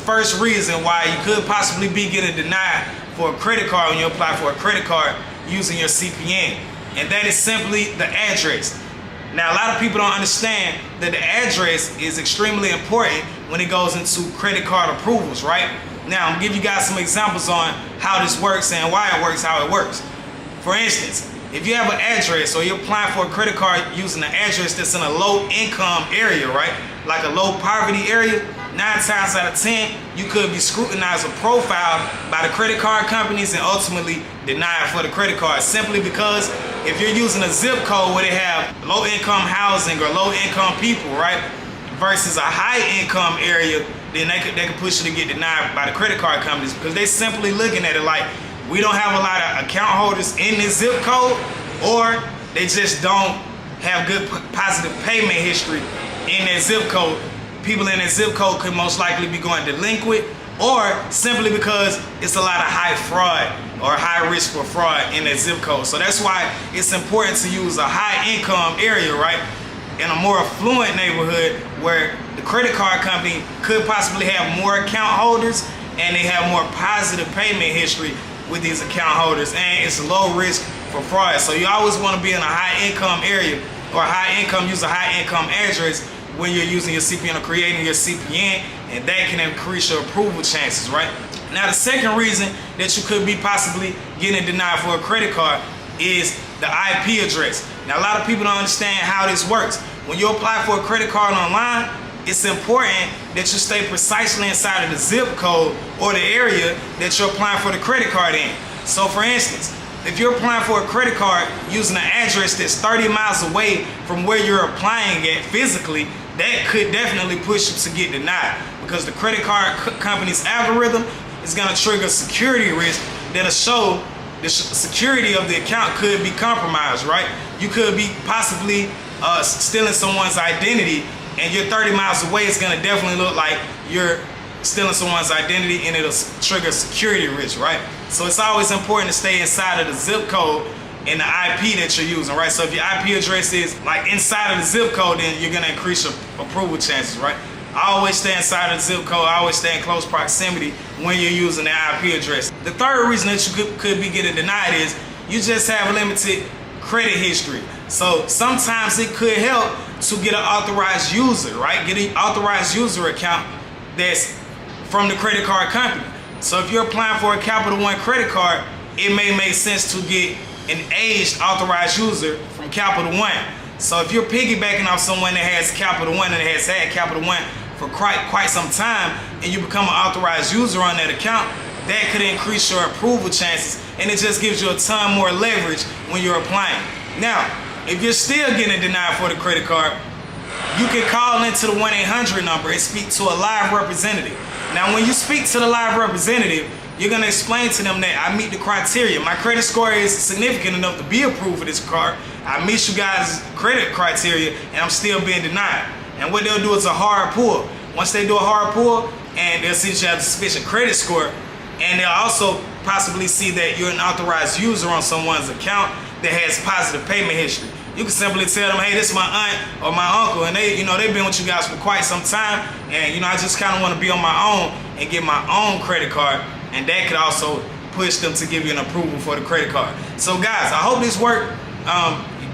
first reason why you could possibly be getting denied for a credit card when you apply for a credit card using your CPN, and that is simply the address. Now, a lot of people don't understand that the address is extremely important when it goes into credit card approvals, right? Now, I'm gonna give you guys some examples on how this works and why it works, how it works. For instance, if you have an address or you're applying for a credit card using an address that's in a low income area, right? Like a low poverty area, 9 times out of 10, you could be scrutinized or profiled by the credit card companies and ultimately denied for the credit card, simply because if you're using a zip code where they have low income housing or low income people, right, versus a high income area, then they could push you to get denied by the credit card companies, because they simply looking at it like, we don't have a lot of account holders in this zip code, or they just don't have good positive payment history in that zip code. People in that zip code could most likely be going delinquent, or simply because it's a lot of high fraud or high risk for fraud in that zip code. So that's why it's important to use a high income area, right, in a more affluent neighborhood where the credit card company could possibly have more account holders and they have more positive payment history with these account holders, and it's low risk for fraud. So you always want to be in a high income area or use a high income address when you're using your CPN or creating your CPN, and that can increase your approval chances, right? Now, the second reason that you could be possibly getting denied for a credit card is the IP address. Now, a lot of people don't understand how this works. When you apply for a credit card online, it's important that you stay precisely inside of the zip code or the area that you're applying for the credit card in. So for instance, if you're applying for a credit card using an address that's 30 miles away from where you're applying at physically, that could definitely push you to get denied, because the credit card company's algorithm is going to trigger security risk that'll show the security of the account could be compromised, right? You could be possibly stealing someone's identity, and you're 30 miles away. It's going to definitely look like you're stealing someone's identity, and it'll trigger security risk, right? So it's always important to stay inside of the zip code and the IP that you're using, right? So if your IP address is like inside of the zip code, then you're going to increase your approval chances, right? I always stay inside of the zip code. I always stay in close proximity when you're using the IP address. The third reason that you could be getting denied is you just have limited credit history. So sometimes it could help to get an authorized user, right? Get an authorized user account that's from the credit card company. So if you're applying for a Capital One credit card, it may make sense to get an aged authorized user from Capital One. So if you're piggybacking off someone that has Capital One and has had Capital One for quite some time, and you become an authorized user on that account, that could increase your approval chances, and it just gives you a ton more leverage when you're applying. Now, if you're still getting denied for the credit card, you can call into the 1-800 number and speak to a live representative. Now, when you speak to the live representative, you're going to explain to them that I meet the criteria. My credit score is significant enough to be approved for this card. I meet you guys' credit criteria, and I'm still being denied. And what they'll do is a hard pull. Once they do a hard pull, and they'll see that you have a sufficient credit score, and they'll also possibly see that you're an authorized user on someone's account that has positive payment history. You can simply tell them, hey, this is my aunt or my uncle, and they've been with you guys for quite some time, and I just kind of want to be on my own and get my own credit card, and that could also push them to give you an approval for the credit card. So guys, I hope this worked.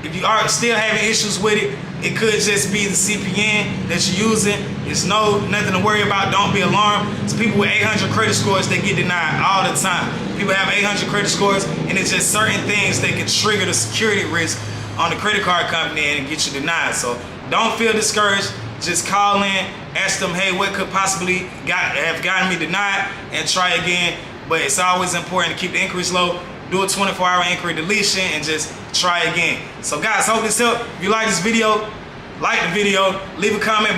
If you are still having issues with it, it could just be the CPN that you're using. It's nothing to worry about. Don't be alarmed. It's people with 800 credit scores that get denied all the time. People have 800 credit scores, and it's just certain things that can trigger the security risk on the credit card company and get you denied. So don't feel discouraged. Just call in, ask them, hey, what could possibly have gotten me denied, and try again. But it's always important to keep the inquiries low. Do a 24-hour inquiry deletion and just try again. So guys, hope this helped. If you like this video, like the video, leave a comment.